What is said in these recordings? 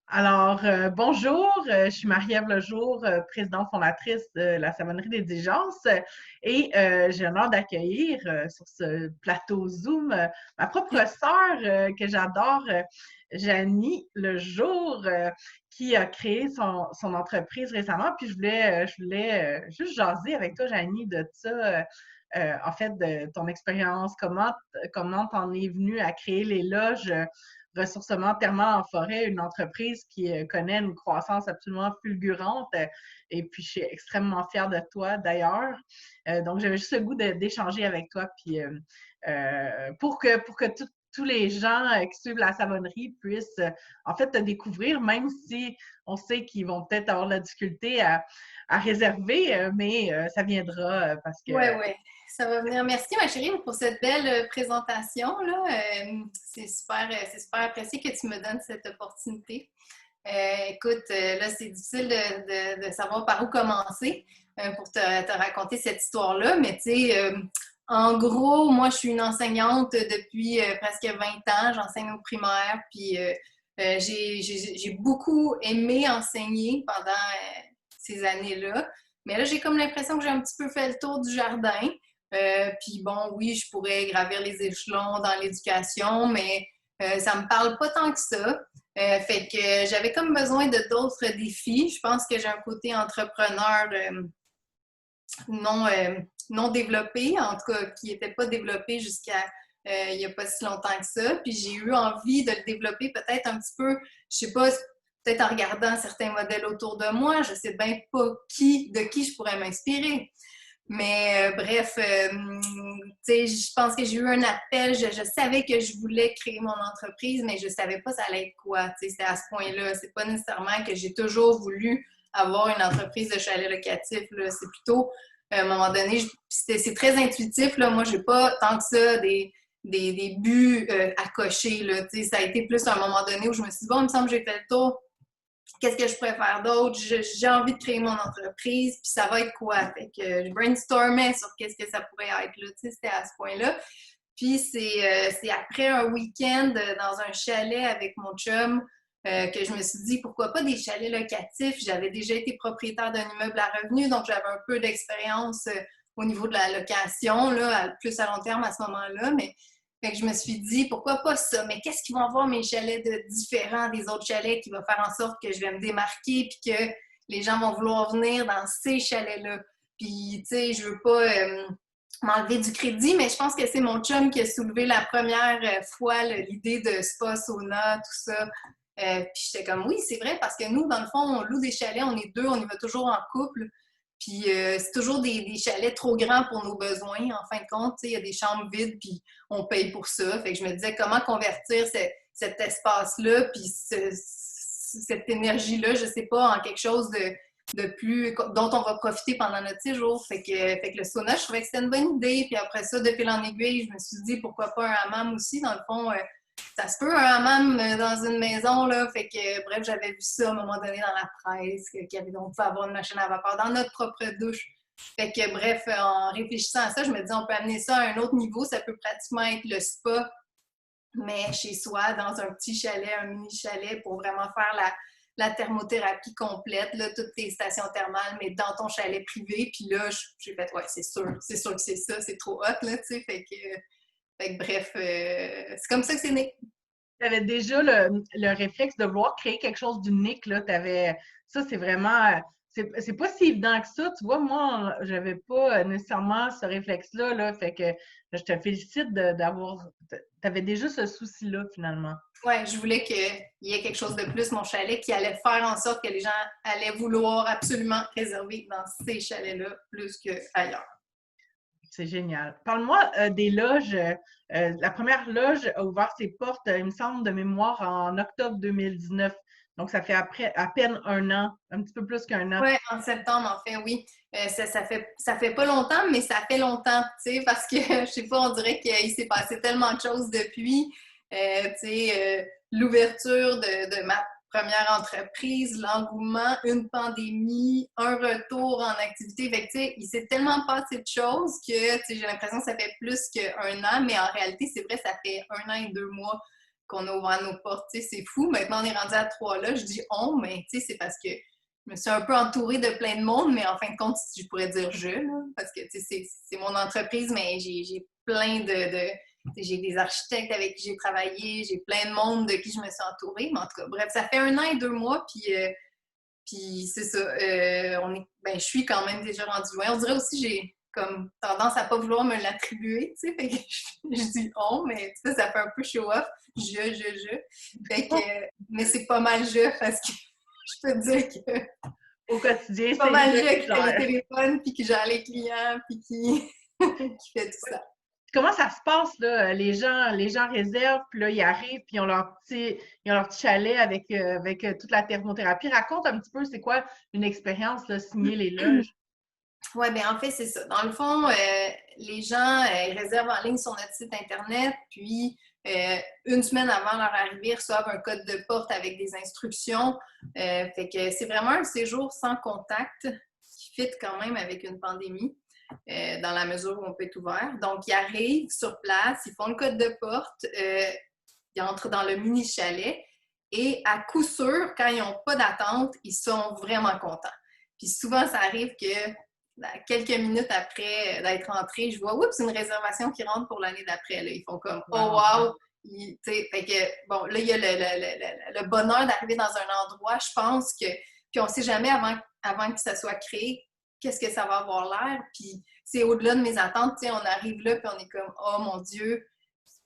Bonjour, je suis Marie-Ève Lejour, présidente fondatrice de la Savonnerie des Diligences j'ai l'honneur d'accueillir sur ce plateau Zoom ma propre sœur que j'adore, Janie Lejour, qui a créé son entreprise récemment. Puis je voulais juste jaser avec toi, Janie, de ça, en fait, de ton expérience, comment t'en es venue à créer les loges ressourcement thermal en forêt, une entreprise qui connaît une croissance absolument fulgurante. Et puis, je suis extrêmement fière de toi d'ailleurs. Donc, j'avais juste le goût d'échanger avec toi, puis pour que tous les gens qui suivent la savonnerie puissent en fait te découvrir, même si on sait qu'ils vont peut-être avoir de la difficulté à réserver, mais ça viendra parce que Ouais, ouais, ça va venir. Merci, ma chérie, pour cette belle présentation, là. C'est super apprécié que tu me donnes cette opportunité. Écoute, là, c'est difficile de savoir par où commencer pour te raconter cette histoire-là, mais tu sais, en gros, moi, je suis une enseignante depuis presque 20 ans. J'enseigne au primaire, puis j'ai beaucoup aimé enseigner pendant ces années-là. Mais là, j'ai comme l'impression que j'ai un petit peu fait le tour du jardin. Puis bon, oui, je pourrais gravir les échelons dans l'éducation, mais ça me parle pas tant que ça. Fait que j'avais comme besoin de d'autres défis. Je pense que j'ai un côté entrepreneur non, non développé, en tout cas qui n'était pas développé jusqu'à il n'y a pas si longtemps que ça. Puis j'ai eu envie de le développer peut-être un petit peu, je sais pas, peut-être en regardant certains modèles autour de moi. Je sais bien pas de qui je pourrais m'inspirer. Mais bref, tu sais, je pense que j'ai eu un appel. Je savais que je voulais créer mon entreprise, mais je savais pas ça allait être quoi. Tu sais, c'était à ce point-là. C'est pas nécessairement que j'ai toujours voulu avoir une entreprise de chalet locatif. Là. C'est plutôt, à un moment donné, c'est très intuitif. Là. Moi, j'ai pas tant que ça des buts à cocher. Là. Tu sais, ça a été plus à un moment donné où je me suis dit, bon, il me semble que j'ai fait le tour, qu'est-ce que je pourrais faire d'autre? J'ai envie de créer mon entreprise, puis ça va être quoi? Fait que je brainstormais sur qu'est-ce que ça pourrait être, là, tu sais, c'était à ce point-là. Puis c'est après un week-end dans un chalet avec mon chum que je me suis dit, pourquoi pas des chalets locatifs? J'avais déjà été propriétaire d'un immeuble à revenus, donc j'avais un peu d'expérience au niveau de la location, là, plus à long terme à ce moment-là, mais fait que je me suis dit, pourquoi pas ça? Mais qu'est-ce qu'ils vont avoir mes chalets de différents des autres chalets qui va faire en sorte que je vais me démarquer puis que les gens vont vouloir venir dans ces chalets-là? Puis, tu sais, je veux pas m'enlever du crédit, mais je pense que c'est mon chum qui a soulevé la première fois l'idée de spa, sauna, tout ça. Puis j'étais comme, oui, c'est vrai, parce que nous, dans le fond, on loue des chalets, on est deux, on y va toujours en couple. Puis c'est toujours des chalets trop grands pour nos besoins, en fin de compte. Il y a des chambres vides, puis on paye pour ça. Fait que je me disais, comment convertir cet espace-là, puis cette énergie-là, je sais pas, en quelque chose de plus dont on va profiter pendant notre séjour. Fait que le sauna, je trouvais que c'était une bonne idée. Puis après ça, de fil en aiguille, je me suis dit, pourquoi pas un hammam aussi, dans le fond. Ça se peut un hammam dans une maison, là. Fait que, bref, j'avais vu ça à un moment donné dans la presse, qu'on pouvait avoir une machine à vapeur dans notre propre douche. Fait que, bref, en réfléchissant à ça, je me dis, on peut amener ça à un autre niveau. Ça peut pratiquement être le spa, mais chez soi, dans un petit chalet, un mini chalet, pour vraiment faire la thermothérapie complète, là, toutes tes stations thermales, mais dans ton chalet privé. Puis là, j'ai fait, ouais, c'est sûr que c'est ça, c'est trop hot, là, tu sais. Fait que bref, c'est comme ça que c'est né. tu avais déjà le réflexe de vouloir créer quelque chose d'unique, là. Ça, c'est vraiment, c'est pas si évident que ça. Tu vois, moi, j'avais pas nécessairement ce réflexe-là, là. Fait que je te félicite t'avais déjà ce souci-là, finalement. Ouais, je voulais qu'il y ait quelque chose de plus, mon chalet, qui allait faire en sorte que les gens allaient vouloir absolument réserver dans ces chalets-là plus qu'ailleurs. C'est génial. Parle-moi des loges. La première loge a ouvert ses portes, il me semble, de mémoire en octobre 2019. Donc, ça fait après à peine un an, un petit peu plus qu'un an. Oui, en septembre, en fait, oui. Ça fait pas longtemps, mais ça fait longtemps, tu sais, parce que, je sais pas, on dirait qu'il s'est passé tellement de choses depuis. Tu sais, l'ouverture de ma première entreprise, l'engouement, une pandémie, un retour en activité. Fait que, tu sais, il s'est tellement passé de choses que, tu sais, j'ai l'impression que ça fait plus qu'un an, mais en réalité, c'est vrai, ça fait un an et 2 mois qu'on a ouvert nos portes. Tu sais, c'est fou. Maintenant, on est rendu à 3 là. Je dis on, mais tu sais, c'est parce que je me suis un peu entourée de plein de monde, mais en fin de compte, je pourrais dire je, là, parce que tu sais, c'est mon entreprise, mais j'ai plein j'ai des architectes avec qui j'ai travaillé, j'ai plein de monde de qui je me suis entourée. Mais en tout cas, bref, ça fait 1 an et 2 mois, puis c'est ça. Je suis quand même déjà rendue loin. On dirait aussi que j'ai comme tendance à pas vouloir me l'attribuer, tu sais, fait que je dis on, mais ça fait un peu show-off. Je. Fait que, mais c'est pas mal je, parce que je peux te dire que Au quotidien, pas c'est mal je je qui qui fait les gère. téléphones, puis qui gère les clients, puis qui, qui fait tout ça. Comment ça se passe, là? Les gens réservent, puis là, ils arrivent, puis ils ont leur petit chalet avec toute la thermothérapie. Raconte un petit peu, c'est quoi une expérience, là, signer les loges? Oui, bien en fait, c'est ça. Dans le fond, les gens réservent en ligne sur notre site Internet, puis 1 semaine avant leur arrivée, ils reçoivent un code de porte avec des instructions. Fait que c'est vraiment un séjour sans contact qui fit quand même avec une pandémie, dans la mesure où on peut être ouvert. Donc, ils arrivent sur place, ils font le code de porte, ils entrent dans le mini-chalet et à coup sûr, quand ils n'ont pas d'attente, ils sont vraiment contents. Puis souvent, ça arrive que quelques minutes après d'être entré, je vois, oups, une réservation qui rentre pour l'année d'après. Là. Ils font comme, oh wow! Fait que, bon, là, il y a le bonheur d'arriver dans un endroit, je pense que, puis on ne sait jamais avant que ça soit créé, qu'est-ce que ça va avoir l'air. Puis c'est au-delà de mes attentes, tu sais, on arrive là, puis on est comme, oh mon Dieu,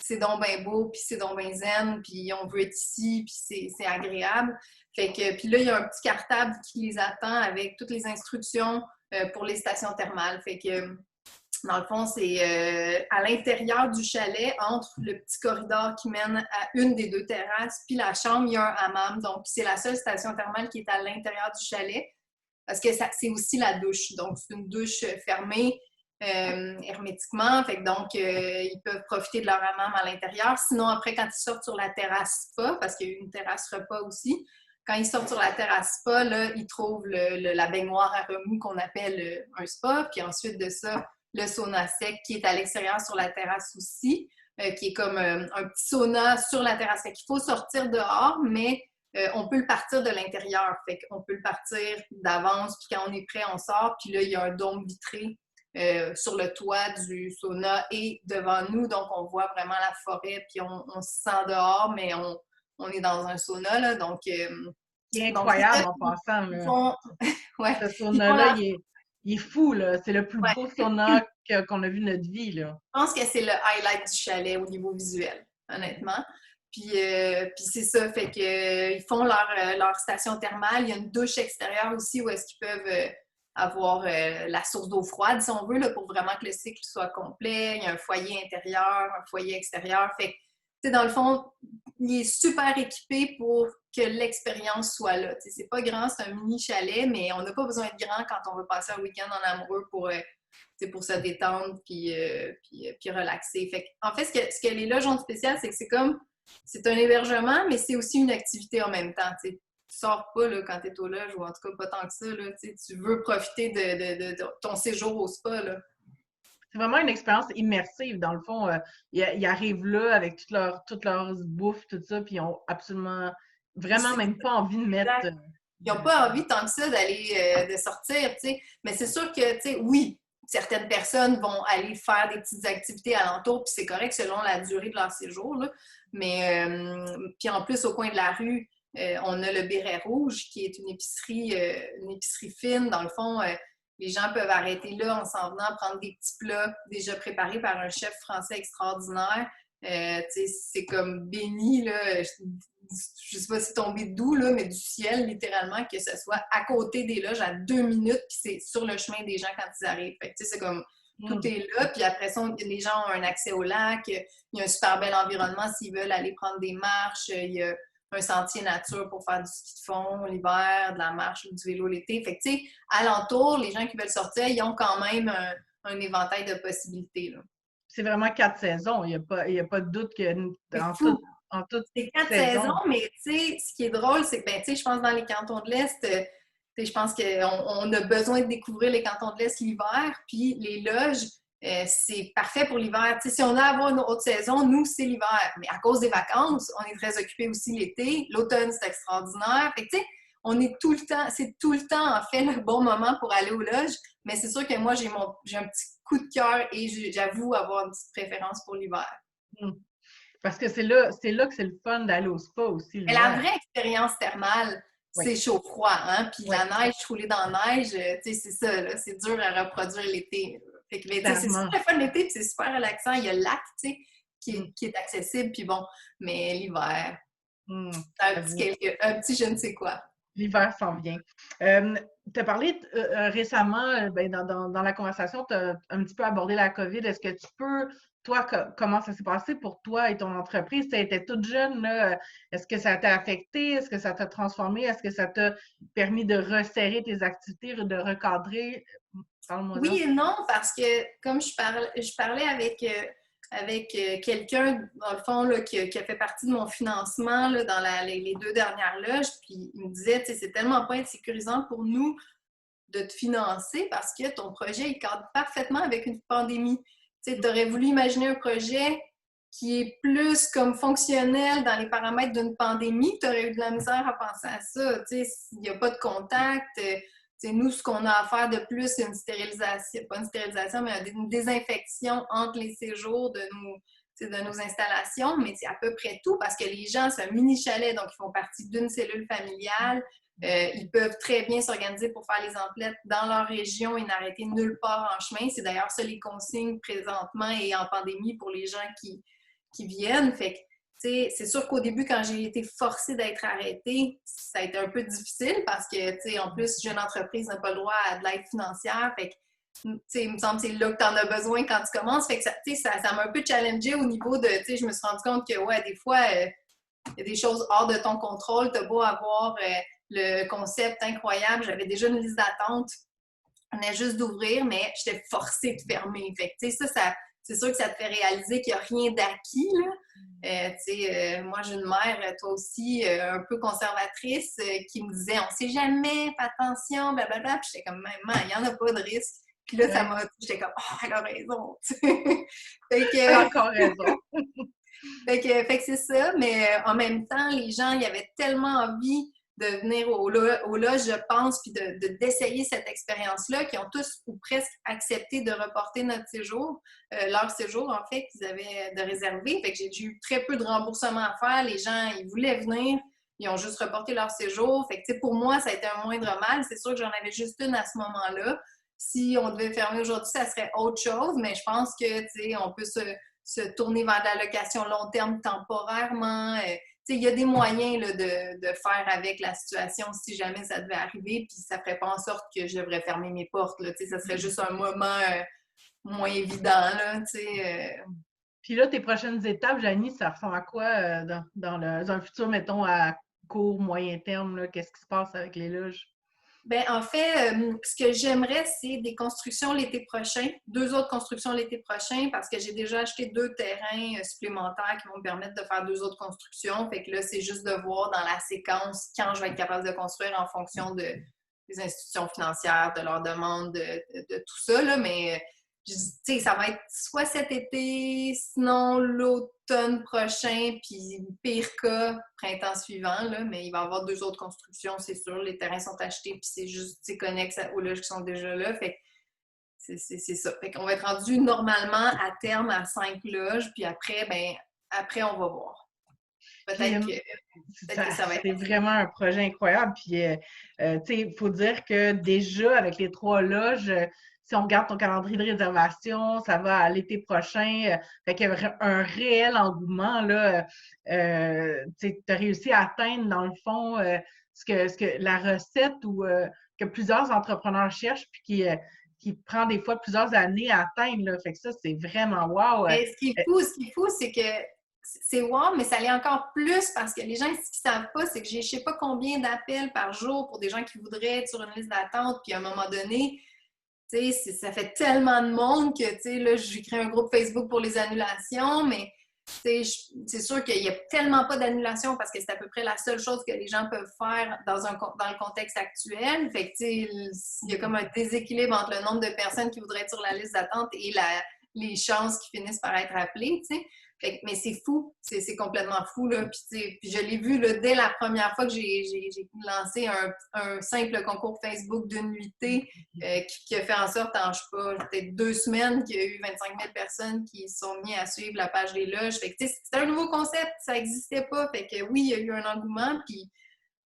c'est donc bien beau, puis c'est donc bien zen, puis on veut être ici, puis c'est agréable. Fait que, puis là, il y a un petit cartable qui les attend avec toutes les instructions pour les stations thermales. Fait que, dans le fond, c'est à l'intérieur du chalet, entre le petit corridor qui mène à une des 2 terrasses, puis la chambre, il y a un hammam. Donc, c'est la seule station thermale qui est à l'intérieur du chalet, parce que c'est aussi la douche. Donc, c'est une douche fermée hermétiquement. Fait que donc, ils peuvent profiter de leur hammam à l'intérieur. Sinon, après, quand ils sortent sur la terrasse spa, parce qu'il y a une terrasse repas aussi, quand ils sortent sur la terrasse spa, là, ils trouvent la baignoire à remous qu'on appelle un spa. Puis ensuite de ça, le sauna sec qui est à l'extérieur sur la terrasse aussi, qui est comme un petit sauna sur la terrasse. Fait qu'il faut sortir dehors, mais on peut le partir de l'intérieur. Fait qu'on peut le partir d'avance, puis quand on est prêt, on sort. Puis là, il y a un dôme vitré sur le toit du sauna et devant nous. Donc, on voit vraiment la forêt, puis on se sent dehors, mais on est dans un sauna, là. Donc, C'est donc incroyable en passant, ils là. font... ouais, Ce ils font sauna-là, leur... il est fou, là. C'est le plus ouais. beau sauna qu'on a vu de notre vie, là. Je pense que c'est le highlight du chalet au niveau visuel, honnêtement. Puis c'est ça, fait que ils font leur station thermale. Il y a une douche extérieure aussi où est-ce qu'ils peuvent avoir la source d'eau froide, si on veut, là, pour vraiment que le cycle soit complet. Il y a un foyer intérieur, un foyer extérieur. Fait que, tu sais, dans le fond, il est super équipé pour que l'expérience soit là. Tu sais, c'est pas grand, c'est un mini chalet, mais on n'a pas besoin de grand quand on veut passer un week-end en amoureux pour se détendre puis relaxer. Fait que, en fait, ce que les loges ont de spécial, c'est que c'est un hébergement, mais c'est aussi une activité en même temps. Tu sors pas là, quand tu es au logis, ou en tout cas pas tant que ça. Là, tu veux profiter de ton séjour au spa. Là. C'est vraiment une expérience immersive. Dans le fond, ils arrivent là avec toute leur bouffe, tout ça, puis ils ont absolument, vraiment même pas envie de mettre. Exact. Ils n'ont pas envie tant que ça d'aller de sortir, tu sais. Mais c'est sûr que, tu sais, oui, certaines personnes vont aller faire des petites activités alentour, puis c'est correct selon la durée de leur séjour, là. Mais, puis en plus, au coin de la rue, on a le Béret Rouge, qui est une épicerie fine. Dans le fond, les gens peuvent arrêter là en s'en venant prendre des petits plats déjà préparés par un chef français extraordinaire. C'est comme béni, là. Je sais pas si c'est tombé d'où, là, mais du ciel, littéralement, que ce soit à côté des loges à 2 minutes, puis c'est sur le chemin des gens quand ils arrivent. Fait que, c'est comme tout est là, puis après ça, les gens ont un accès au lac, il y a un super bel environnement s'ils veulent aller prendre des marches, il y a un sentier nature pour faire du ski de fond l'hiver, de la marche ou du vélo l'été. Fait que, tu sais, alentour, les gens qui veulent sortir, ils ont quand même un éventail de possibilités, là. C'est vraiment 4 saisons. Il y a pas de doute que C'est fou! en toute C'est 4 saisons, saison. mais tu sais, ce qui est drôle, c'est que, ben, tu sais, je pense dans les cantons de l'Est, je pense qu'on a besoin de découvrir les cantons de l'Est l'hiver, puis les loges, c'est parfait pour l'hiver. Tu sais, si on a à avoir une autre saison, nous, c'est l'hiver. Mais à cause des vacances, on est très occupés aussi l'été. L'automne, c'est extraordinaire. Fait que, tu sais, on est tout le temps, c'est tout le temps, en fait, le bon moment pour aller aux loges. Mais c'est sûr que moi, j'ai un petit coup de cœur et j'avoue avoir une petite préférence pour l'hiver. Hmm. Parce que c'est là que c'est le fun d'aller au spa aussi Mais la l'hiver. vraie expérience thermale, Oui, c'est chaud-froid, hein? Puis oui, la neige, rouler dans la neige, tu sais, c'est ça, là, c'est dur à reproduire l'été. Fait que, mais, tu sais, c'est clairement. super fun l'été, puis c'est super relaxant. Il y a le lac, tu sais, Hmm, qui est accessible, puis bon, mais l'hiver, hmm, c'est j'avoue. un petit je ne sais quoi. L'hiver s'en vient. Tu as parlé récemment, ben, dans la conversation, tu as un petit peu abordé la COVID. Est-ce que tu peux, toi, comment ça s'est passé pour toi et ton entreprise? Tu étais toute jeune, là. Est-ce que ça t'a affecté? Est-ce que ça t'a transformé? Est-ce que ça t'a permis de resserrer tes activités, de recadrer? Parle-moi donc. Oui et non, parce que comme je parlais avec quelqu'un, dans le fond, là, qui a fait partie de mon financement là, dans les 2 dernières loges, puis il me disait, tu sais, c'est tellement pas insécurisant pour nous de te financer parce que ton projet, il cadre parfaitement avec une pandémie. Tu sais, tu aurais voulu imaginer un projet qui est plus comme fonctionnel dans les paramètres d'une pandémie, tu aurais eu de la misère à penser à ça. Tu sais, s'il n'y a pas de contact, nous, ce qu'on a à faire de plus, c'est une stérilisation, pas une stérilisation, mais une désinfection entre les séjours de nos installations, mais c'est à peu près tout parce que les gens, c'est un mini chalet, donc ils font partie d'une cellule familiale. Ils peuvent très bien s'organiser pour faire les emplettes dans leur région et n'arrêter nulle part en chemin. C'est d'ailleurs ça les consignes présentement et en pandémie pour les gens qui viennent. Fait que, c'est sûr qu'au début, quand j'ai été forcée d'être arrêtée, ça a été un peu difficile parce que, en plus, jeune entreprise n'a pas le droit à de l'aide financière. Fait que, il me semble que c'est là que tu en as besoin quand tu commences. Fait que ça m'a un peu challengée au niveau de, je me suis rendu compte que, ouais, des fois, il y a des choses hors de ton contrôle. Tu as beau avoir le concept incroyable. J'avais déjà une liste d'attente. On venait juste d'ouvrir, mais j'étais forcée de fermer. Fait que, ça, c'est sûr que ça te fait réaliser qu'il n'y a rien d'acquis, là. Moi, j'ai une mère, toi aussi, un peu conservatrice, qui me disait « On sait jamais, fais attention, blablabla. » Puis j'étais comme « Maman, il n'y en a pas de risque. » Puis là, Ouais, j'étais comme « Oh, elle a raison. » Fait tu as que, encore raison. fait que c'est ça, mais en même temps, les gens, ils avaient tellement envie de venir au loges, je pense, puis d'essayer cette expérience-là, qu'ils ont tous ou presque accepté de reporter notre séjour, leur séjour, en fait, qu'ils avaient de réserver. Fait que j'ai eu très peu de remboursement à faire. Les gens, ils voulaient venir, ils ont juste reporté leur séjour. Fait que, pour moi, ça a été un moindre mal. C'est sûr que j'en avais juste une à ce moment-là. Si on devait fermer aujourd'hui, ça serait autre chose, mais je pense que, on peut se tourner vers de la location long terme temporairement. Il y a des moyens là, de faire avec la situation si jamais ça devait arriver, puis ça ne ferait pas en sorte que je devrais fermer mes portes. Là, ça serait juste un moment moins évident. Là, Puis là, tes prochaines étapes, Janie, ça ressemble à quoi dans un futur, mettons, à court, moyen terme, là? Qu'est-ce qui se passe avec les loges? Ben, en fait, ce que j'aimerais, c'est des constructions l'été prochain, 2 autres constructions l'été prochain, parce que j'ai déjà acheté 2 terrains supplémentaires qui vont me permettre de faire 2 autres constructions. Fait que là, c'est juste de voir dans la séquence quand je vais être capable de construire en fonction des institutions financières, de leurs demandes, de tout ça. Là. Mais ça va être soit cet été, sinon l'automne prochain, puis pire cas, printemps suivant, là, mais il va y avoir 2 autres constructions, c'est sûr. Les terrains sont achetés, puis c'est juste connexe aux loges qui sont déjà là. Fait que c'est ça. Fait qu'on va être rendu normalement à terme à 5 loges, puis après, après, on va voir. Puis, Peut-être que ça va être. c'est vraiment un projet incroyable. Puis, tu sais, il faut dire que déjà, avec les 3 loges, si on regarde ton calendrier de réservation, ça va à l'été prochain. Fait qu'il y a un réel engouement, là. Tu as réussi à atteindre, dans le fond, ce que la recette ou que plusieurs entrepreneurs cherchent, puis qui prend des fois plusieurs années à atteindre, là. Fait que ça, c'est vraiment wow. Mais ce qui est fou, c'est que c'est wow, mais ça l'est encore plus parce que les gens, ce qu'ils ne savent pas, c'est que j'ai je ne sais pas combien d'appels par jour pour des gens qui voudraient être sur une liste d'attente, puis à un moment donné, ça fait tellement de monde que, là, j'ai créé un groupe Facebook pour les annulations, mais c'est sûr qu'il n'y a tellement pas d'annulation parce que c'est à peu près la seule chose que les gens peuvent faire dans le contexte actuel. Fait que, il y a comme un déséquilibre entre le nombre de personnes qui voudraient être sur la liste d'attente et les chances qui finissent par être appelées, tu sais. Mais c'est fou, c'est complètement fou, là. Puis je l'ai vu là, dès la première fois que j'ai lancé un simple concours Facebook d'une nuitée qui a fait en sorte, en, je sais pas, peut-être 2 semaines, qu'il y a eu 25 000 personnes qui se sont mis à suivre la page des loges. Fait que, c'était un nouveau concept, ça n'existait pas. Fait que oui, il y a eu un engouement, puis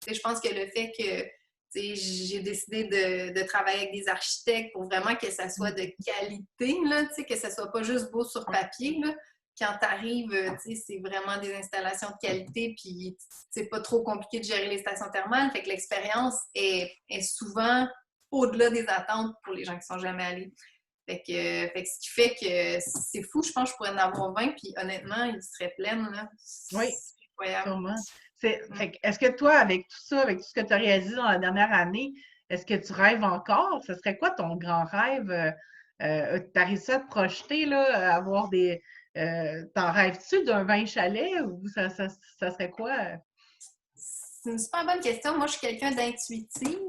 je pense que le fait que j'ai décidé de travailler avec des architectes pour vraiment que ça soit de qualité, là, que ça soit pas juste beau sur papier, là. Quand tu arrives, c'est vraiment des installations de qualité, puis c'est pas trop compliqué de gérer les stations thermales. Fait que l'expérience est souvent au-delà des attentes pour les gens qui sont jamais allés. Fait que ce qui fait que c'est fou, je pense que je pourrais en avoir 20, puis honnêtement, ils seraient pleins, là. Oui, C'est incroyable. sûrement. Est-ce que toi, avec tout ça, avec tout ce que tu as réalisé dans la dernière année, est-ce que tu rêves encore? Ce serait quoi ton grand rêve? Tu arrives ça à te projeter, là, à avoir des. T'en rêves-tu d'un 20 chalet ou ça serait quoi? C'est une super bonne question. Moi, je suis quelqu'un d'intuitive.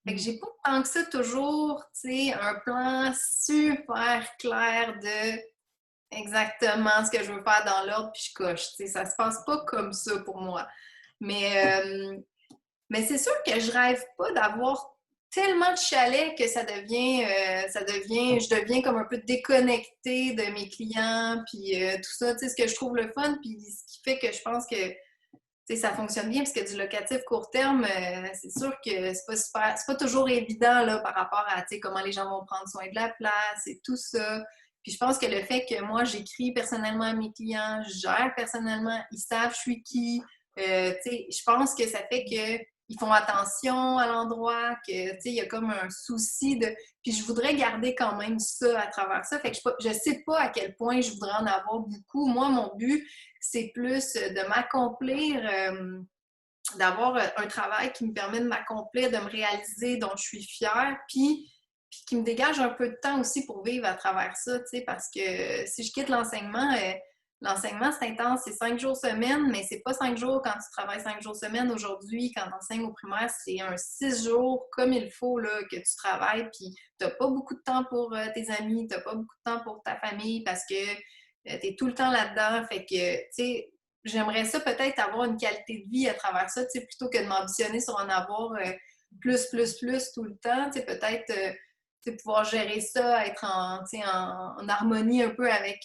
Fait que j'ai pas tant que ça toujours, un plan super clair de exactement ce que je veux faire dans l'ordre, puis je coche. Ça se passe pas comme ça pour moi. Mais c'est sûr que je rêve pas d'avoir tellement de chalets que je deviens comme un peu déconnectée de mes clients, puis tout ça, ce que je trouve le fun, puis ce qui fait que je pense que ça fonctionne bien, parce que du locatif court terme, c'est sûr que c'est pas toujours évident là, par rapport à comment les gens vont prendre soin de la place et tout ça. Puis je pense que le fait que moi, j'écris personnellement à mes clients, je gère personnellement, ils savent je suis qui, je pense que ça fait qu'ils font attention à l'endroit, que il y a comme un souci de. Puis je voudrais garder quand même ça à travers ça. Fait que je sais pas à quel point je voudrais en avoir beaucoup. Moi, mon but, c'est plus de m'accomplir, d'avoir un travail qui me permet de m'accomplir, de me réaliser, dont je suis fière, puis qui me dégage un peu de temps aussi pour vivre à travers ça, parce que si je quitte l'enseignement, c'est intense, c'est 5 jours semaine, mais c'est pas 5 jours quand tu travailles 5 jours semaine. Aujourd'hui, quand tu enseignes au primaire, c'est un 6 jours comme il faut là, que tu travailles, puis t'as pas beaucoup de temps pour tes amis, t'as pas beaucoup de temps pour ta famille parce que tu es tout le temps là-dedans. Fait que, tu sais, j'aimerais ça peut-être avoir une qualité de vie à travers ça, tu sais, plutôt que de m'ambitionner sur en avoir plus tout le temps, tu sais, peut-être pouvoir gérer ça, être en harmonie un peu avec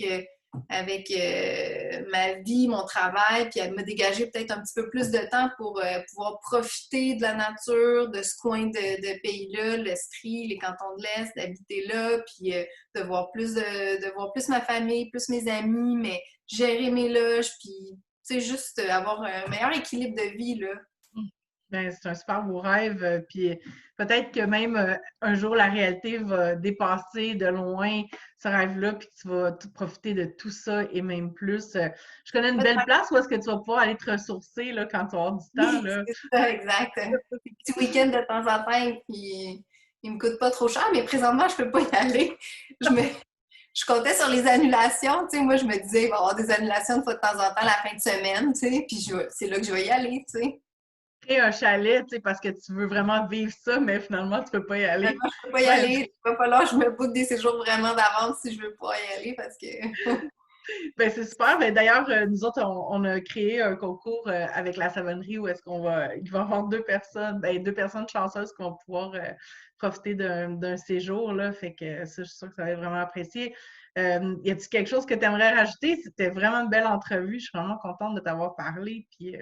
ma vie, mon travail, puis me dégager peut-être un petit peu plus de temps pour pouvoir profiter de la nature, de ce coin de pays-là, l'Estrie, les cantons de l'Est, d'habiter là, puis de voir plus ma famille, plus mes amis, mais gérer mes loges, puis juste avoir un meilleur équilibre de vie, là. Ben, c'est un super beau rêve. Puis peut-être que même un jour, la réalité va dépasser de loin ce rêve-là, puis tu vas profiter de tout ça et même plus. Je connais une belle place où est-ce que tu vas pouvoir aller te ressourcer là, quand tu vas avoir du temps. Là. C'est ça, exact. Des petits week-ends de temps en temps, puis ils me coûtent pas trop cher, mais présentement, je peux pas y aller. Je comptais sur les annulations, tu sais, moi je me disais, il va y avoir des annulations de fois de temps en temps la fin de semaine, tu sais, puis c'est là que je vais y aller, tu sais. Créer un chalet, tu sais, parce que tu veux vraiment vivre ça, mais finalement, tu peux pas y aller. Finalement, je peux pas y aller, il va falloir que je me book des séjours vraiment d'avance si je veux pas y aller, parce que... Ben, c'est super. Ben, d'ailleurs, nous autres, on a créé un concours avec la savonnerie où est-ce il va y avoir 2 personnes chanceuses qui vont pouvoir profiter d'un séjour, là. Fait que ça, je suis sûre que ça va être vraiment apprécié. Y a-t-il quelque chose que tu aimerais rajouter? C'était vraiment une belle entrevue. Je suis vraiment contente de t'avoir parlé. Puis,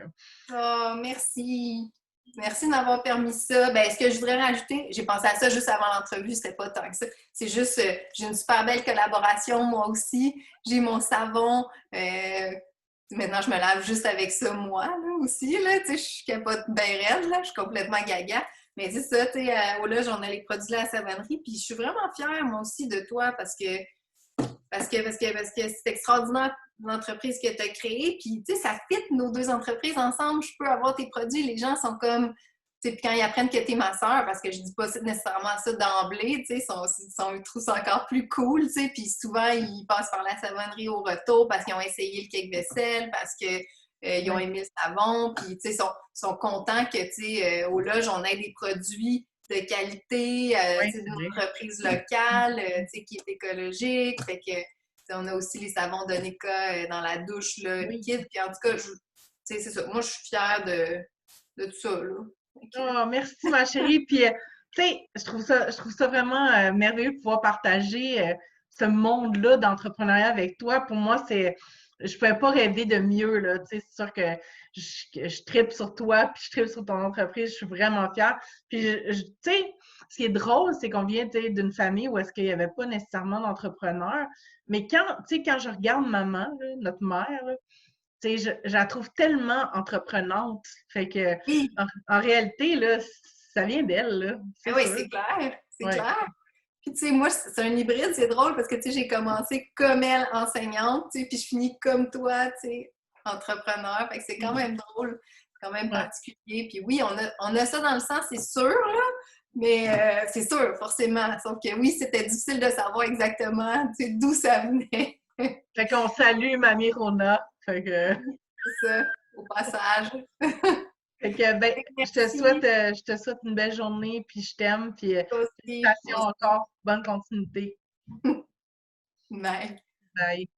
Oh, merci! Merci de m'avoir permis ça. Ben, ce que je voudrais rajouter, j'ai pensé à ça juste avant l'entrevue, c'était pas tant que ça. C'est juste, j'ai une super belle collaboration, moi aussi. J'ai mon savon. Maintenant, je me lave juste avec ça, moi, là, aussi. Là, je suis capote bien raide, là, je suis complètement gaga. Mais c'est ça, tu sais, au loge, on a les produits de la savonnerie. Puis je suis vraiment fière, moi aussi, de toi parce que c'est extraordinaire l'entreprise que tu as créée. Puis, tu sais, ça fit nos 2 entreprises ensemble. Je peux avoir tes produits. Les gens sont comme, Puis quand ils apprennent que t'es ma sœur, parce que je dis pas nécessairement ça d'emblée, tu sais, ils trouvent ça encore plus cool, tu sais, puis souvent, ils passent par la savonnerie au retour parce qu'ils ont essayé le cake vaisselle, parce que ils ont aimé le savon, puis tu sais, sont contents que, tu sais, au loge, on ait des produits de qualité, Oui, tu sais, c'est d'une vrai. entreprise locale, tu sais, qui est écologique, fait que, on a aussi les savons d'Onika dans la douche, là, Oui. liquide, puis en tout cas, tu sais, c'est ça, moi, je suis fière de tout ça, là. Oh, merci, ma chérie. Puis, tu sais, je trouve ça vraiment merveilleux de pouvoir partager ce monde-là d'entrepreneuriat avec toi. Pour moi, je ne pouvais pas rêver de mieux, là. Tu sais, c'est sûr que je tripe sur toi, puis je tripe sur ton entreprise. Je suis vraiment fière. Puis, tu sais, ce qui est drôle, c'est qu'on vient, tu sais, d'une famille où est-ce qu'il n'y avait pas nécessairement d'entrepreneur. Mais tu sais, quand je regarde maman, là, notre mère, là, tu sais, je la trouve tellement entreprenante. Fait que, Oui, en réalité, là, ça vient d'elle, là, ah c'est oui, sûr. c'est clair, c'est Ouais. clair. Puis, tu sais, moi, c'est un hybride, c'est drôle parce que, tu sais, j'ai commencé comme elle, enseignante, tu sais, puis je finis comme toi, tu sais, entrepreneur. Fait que c'est quand même drôle, c'est quand même Ouais. particulier. Puis oui, on a ça dans le sang, c'est sûr, là, mais c'est sûr, forcément. Sauf que oui, c'était difficile de savoir exactement, tu sais, d'où ça venait. Fait qu'on salue Mamie Rona. C'est ça, au passage. Ben, Merci, je te souhaite une belle journée, puis je t'aime, puis toi aussi, félicitations moi aussi. encore. Bonne continuité. Bye. Bye.